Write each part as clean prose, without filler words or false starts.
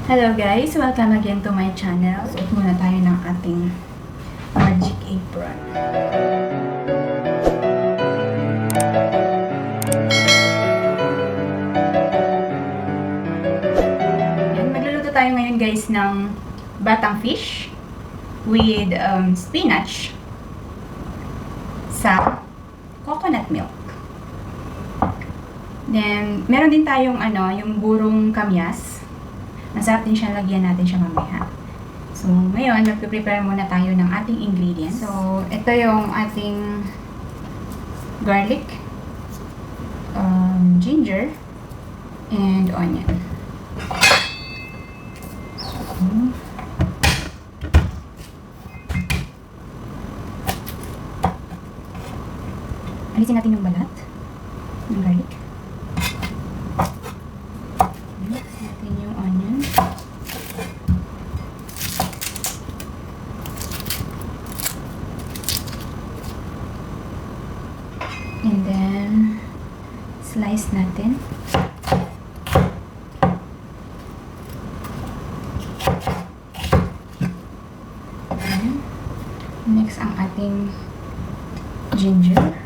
Hello guys! Welcome again to my channel. Suot muna tayo ng ating magic apron. Yan, magluluto tayo ngayon guys ng batang fish with spinach sa coconut milk. Then, meron din tayong yung burong kamyas. Masarap din siya, lagyan natin siya mamaya. So, ngayon, magpe-prepare muna tayo ng ating ingredients. So, ito yung ating garlic, ginger, and onion. Alisin natin yung balat ng garlic. Natin yung onion. And then, slice natin. And next, ang ating ginger.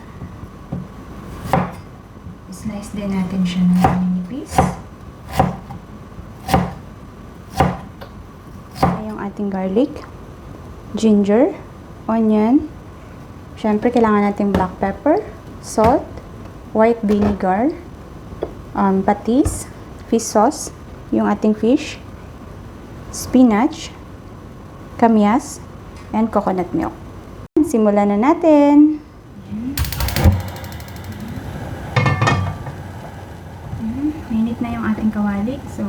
Slice din natin siya ng manipis. Yung ating garlic, ginger, onion. Siyempre, kailangan natin black pepper, salt, white vinegar, patis, fish sauce, yung ating fish, spinach, kamias, and coconut milk. Simulan na natin. Mainit na yung ating kawali, so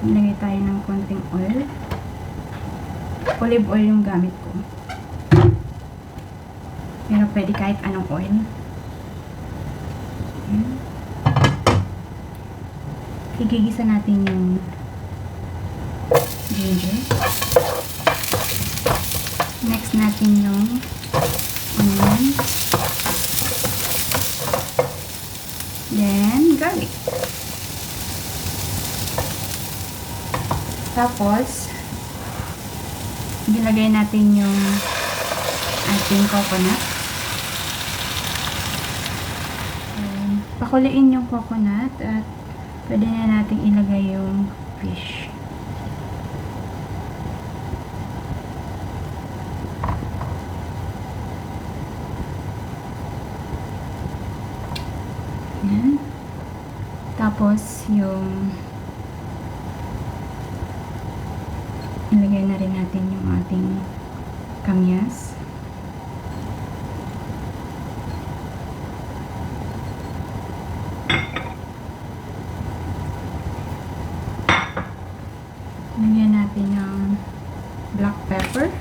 nilagay tayo ng konting oil. Olive oil yung gamit ko. Pero pwede kahit anong oil. Igigisa natin yung ginger. Next natin yung onion. Then, garlic. Tapos, ilagay natin yung ating coconut. Pakuliin yung coconut at pwede na natin ilagay yung fish. Yan. Tapos yung ilagay na rin natin yung ating kamyas. Lagyan natin ng black pepper.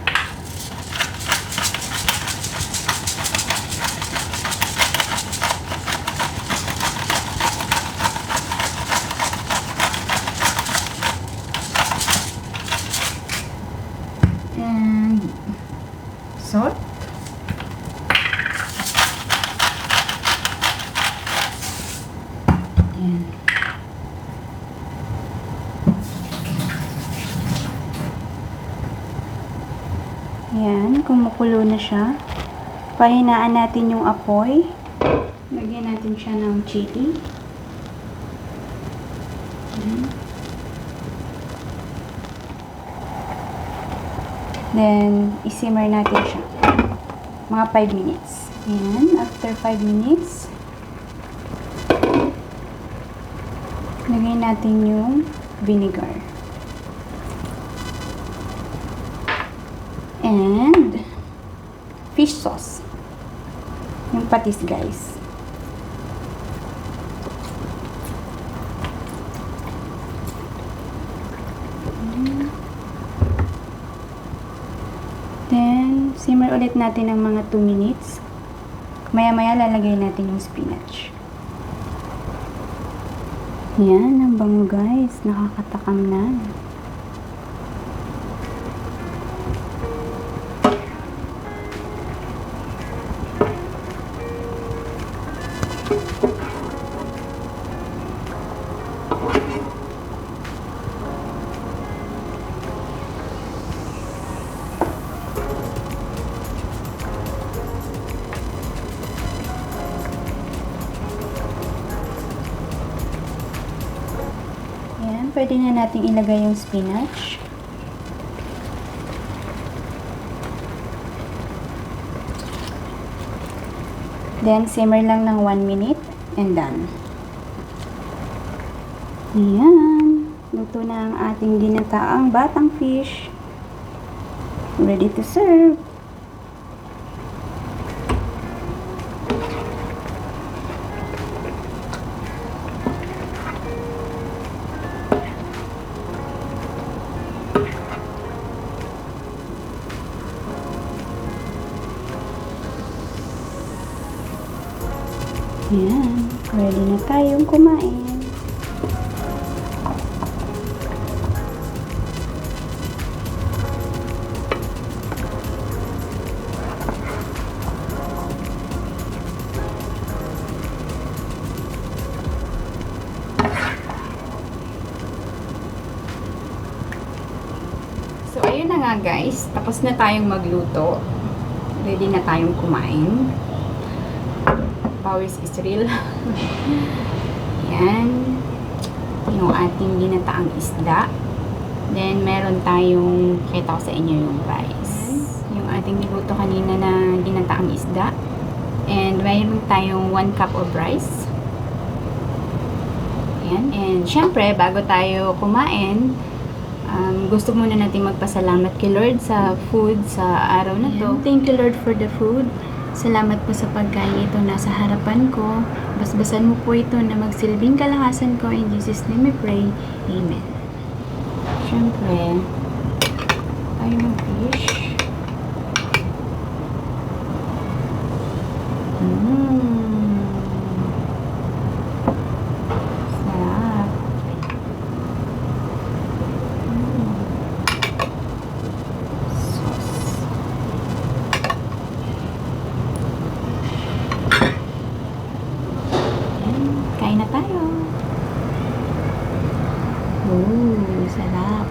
And salt. And yan, kumukulo na siya. Pahinaan natin yung apoy. Lagyan natin siya ng chili. Then, isimmer natin siya. Mga 5 minutes. Yan, after 5 minutes, lagyan natin yung vinegar. And fish sauce. Yung patis, guys. Then, simmer ulit natin ng mga 2 minutes. Maya-maya lalagay natin yung spinach. Yan, ang bango guys. Nakakatakam na. Ayan, pwede na nating ilagay yung spinach. Then, simmer lang ng 1 minute and done. Ayan. Luto na ang ating ginataang batang fish. Ready to serve. Ayan, ready na tayong kumain. So, ayun na nga guys, tapos na tayong magluto. Ready na tayong kumain. Powers is real. Yan. Yung ating ginataang isda. Then, meron tayong, kita ko sa inyo yung rice. Yung ating niluto kanina na ginataang isda. And, meron tayong 1 cup of rice. Yan. And, syempre, bago tayo kumain, gusto muna natin magpasalamat kay Lord sa food sa araw na to. Thank you, Lord, for the food. Salamat po sa pagkain ito nasa harapan ko. Basbasan mo po ito na magsilbing kalakasan ko. In Jesus' name I pray. Amen. Siyempre, tayo ng fish. Sarap. Kain na tayo. Sarap.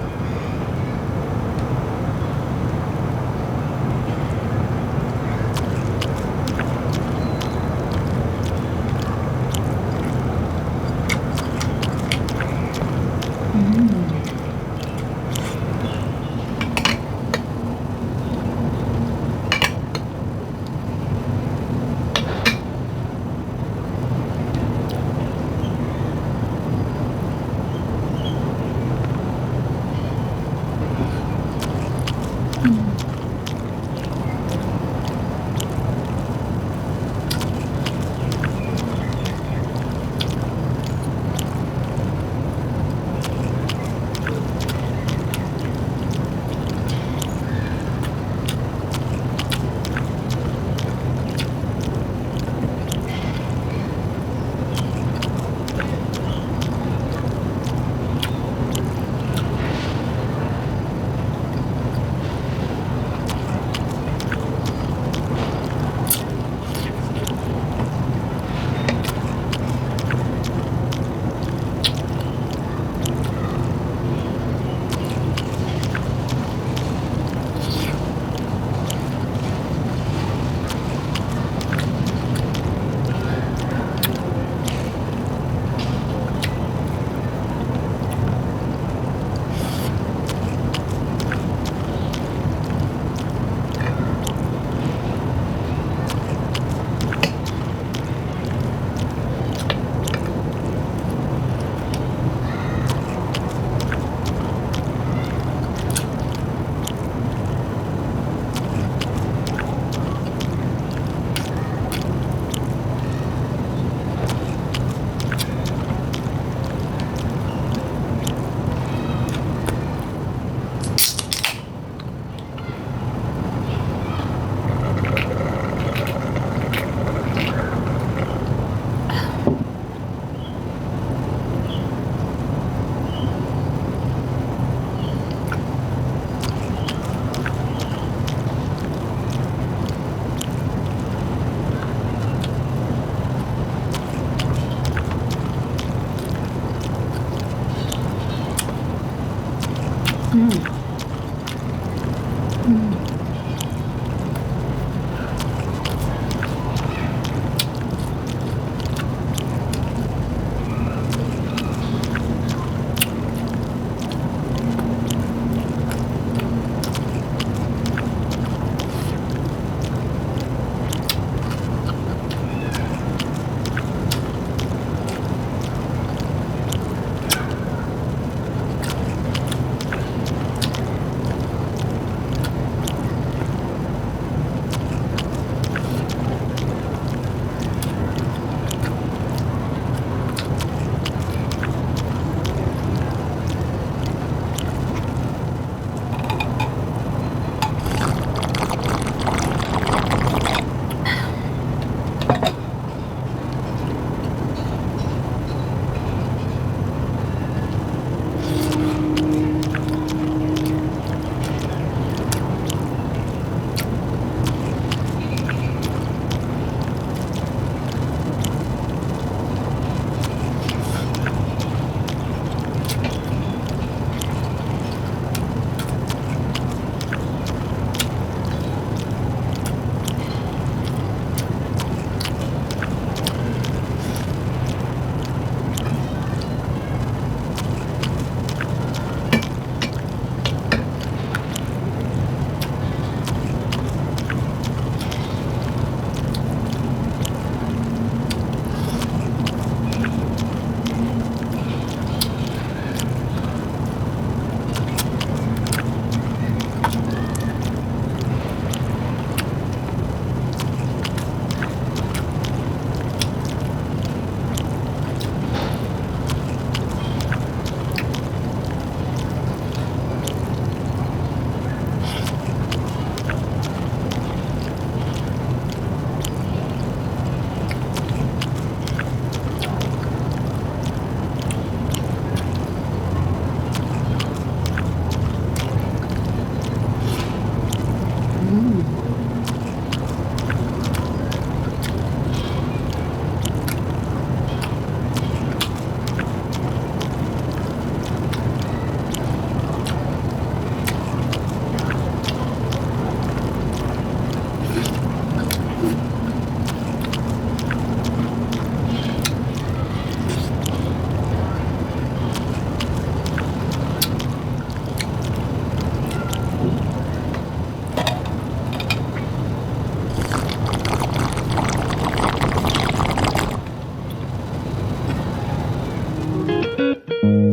Bye!